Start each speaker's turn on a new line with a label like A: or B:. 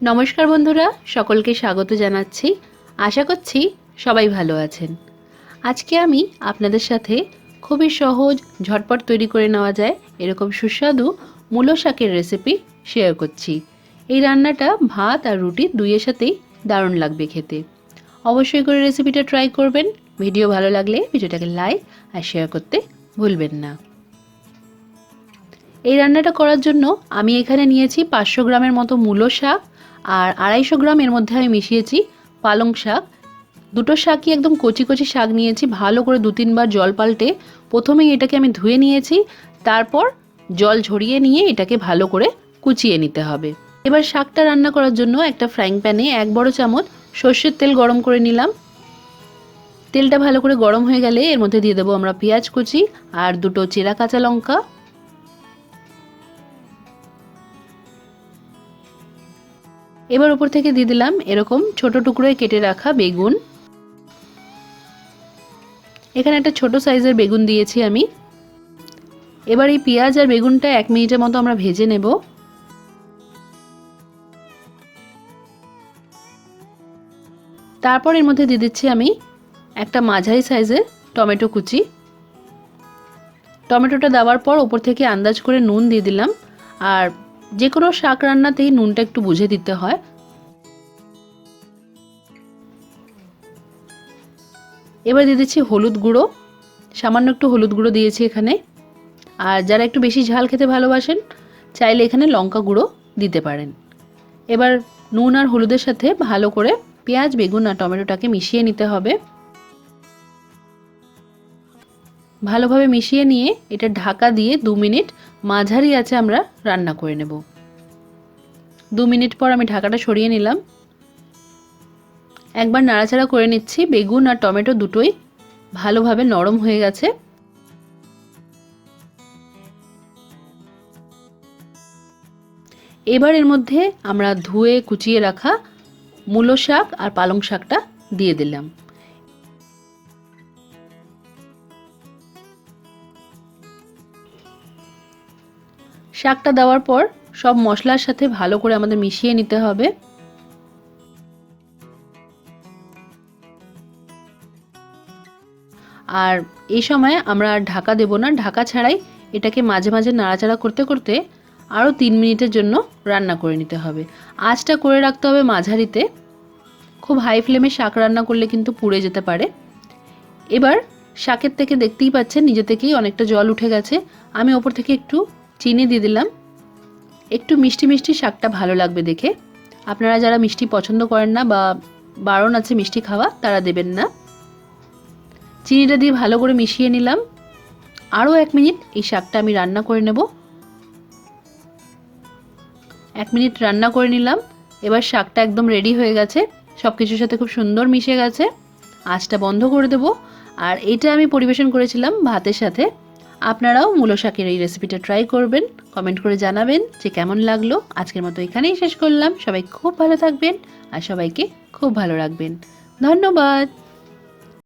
A: नमस्कार बंधुरा सकलके स्वागत जानाच्छि। आशा करछि सबाई भालो आछेन। आजके आमी आपनादेर साथे खुबই सहज झटपट तैरी करे नेওয়া যায় एरकम सुस्वादु मूलो शाकेर रेसिपि शेयर करछि। এই রান্নাটা ভাত আর রুটি দুইয়ের সাথেই দারুণ লাগবে খেতে। অবশ্যই করে রেসিপিটা ট্রাই করবেন। ভিডিও ভালো লাগলে ভিডিওটাকে লাইক আর শেয়ার করতে ভুলবেন না। এই রান্নাটা করার জন্য আমি এখানে নিয়েছি 500 গ্রামের মতো মূলো শাক আর 250 গ্রাম এর মধ্যে আমি মিশিয়েছি পালং শাক। দুটো শাকই একদম কচি কচি শাক নিয়েছি, ভালো করে 2-3 বার জল পাল্টে প্রথমেই এটাকে আমি ধুয়ে নিয়েছি, তারপর জল ঝরিয়ে নিয়ে এটাকে ভালো করে কুচিয়ে নিতে হবে। এবার শাকটা রান্না করার জন্য একটা ফ্রাইং প্যানে 1 বড় চামচ সরষের তেল গরম করে নিলাম। তেলটা ভালো করে গরম হয়ে গেলে এর মধ্যে দিয়ে দেব আমরা পেঁয়াজ কুচি আর দুটো চেরা কাঁচা লঙ্কা। এবার উপর থেকে দিয়ে দিলাম এরকম ছোট টুকরোয় কেটে রাখা বেগুন। এখানে একটা ছোট সাইজের বেগুন দিয়েছি আমি। এবার এই পেঁয়াজ আর বেগুনটা 1 মিনিটের মতো আমরা ভেজে নেব। তারপর এর মধ্যে দিয়ে দিচ্ছি আমি একটা মাঝারি সাইজের টমেটো কুচি। টমেটোটা দেওয়ার পর উপর থেকে আন্দাজ করে নুন দিয়ে দিলাম। আর যে কোনো শাক রান্নাতেই নুনটা একটু বুঝে দিতে হয়। এবার দিয়ে দিচ্ছি হলুদ গুঁড়ো, সামান্য একটু হলুদ গুঁড়ো দিয়েছি এখানে। আর যারা একটু বেশি ঝাল খেতে ভালোবাসেন চাইলে এখানে লঙ্কা গুঁড়ো দিতে পারেন। এবার নুন আর হলুদের সাথে ভালো করে পেঁয়াজ বেগুন আর টমেটোটাকে মিশিয়ে নিতে হবে। ভালোভাবে মিশিয়ে নিয়ে এটা ঢাকা দিয়ে 2 মিনিট মাঝারি আঁচে আমরা রান্না করে নেব। 2 মিনিট পর আমি ঢাকাটা সরিয়ে নিলাম। একবার নাড়াচাড়া করে নিচ্ছি। বেগুন আর টমেটো দুটোই ভালোভাবে নরম হয়ে গেছে। এবার এর মধ্যে আমরা ধুয়ে কুচিয়ে রাখা মূলো শাক আর পালং শাকটা দিয়ে দিলাম। শাকটা দেওয়ার পর সব মশলার সাথে ভালো করে আমাদের মিশিয়ে নিতে হবে। আর এই সময় আমরা ঢাকা দেব না, ঢাকা ছাড়াই এটাকে মাঝে মাঝে নাড়াচাড়া করতে করতে আরও 3 মিনিটের জন্য রান্না করে নিতে হবে। আঁচটা করে রাখতে হবে মাঝারিতে। খুব হাই ফ্লেমে শাক রান্না করলে কিন্তু পুড়ে যেতে পারে। এবার শাকের থেকে দেখতেই পাচ্ছেন নিজে থেকেই অনেকটা জল উঠে গেছে। আমি ওপর থেকে একটু চিনি দিয়ে দিলাম। একটু মিষ্টি মিষ্টি শাকটা ভালো লাগবে দেখে। আপনারা যারা মিষ্টি পছন্দ করেন না বা বারণ আছে মিষ্টি খাওয়া তারা দেবেন না। চিনিটা দিয়ে ভালো করে মিশিয়ে নিলাম। আরও 1 মিনিট এই শাকটা আমি রান্না করে নেব। 1 মিনিট রান্না করে নিলাম। এবার শাকটা একদম রেডি হয়ে গেছে, সব কিছুর সাথে খুব সুন্দর মিশে গেছে। আঁচটা বন্ধ করে দেব। আর এটা আমি পরিবেশন করেছিলাম ভাতের সাথে। আপনারাও মূলো শাকের এই রেসিপিটা ট্রাই করবেন, কমেন্ট করে জানাবেন যে কেমন লাগলো। আজকের মতো এখানেই শেষ করলাম। সবাই খুব ভালো থাকবেন আর সবাইকে খুব ভালো রাখবেন। ধন্যবাদ।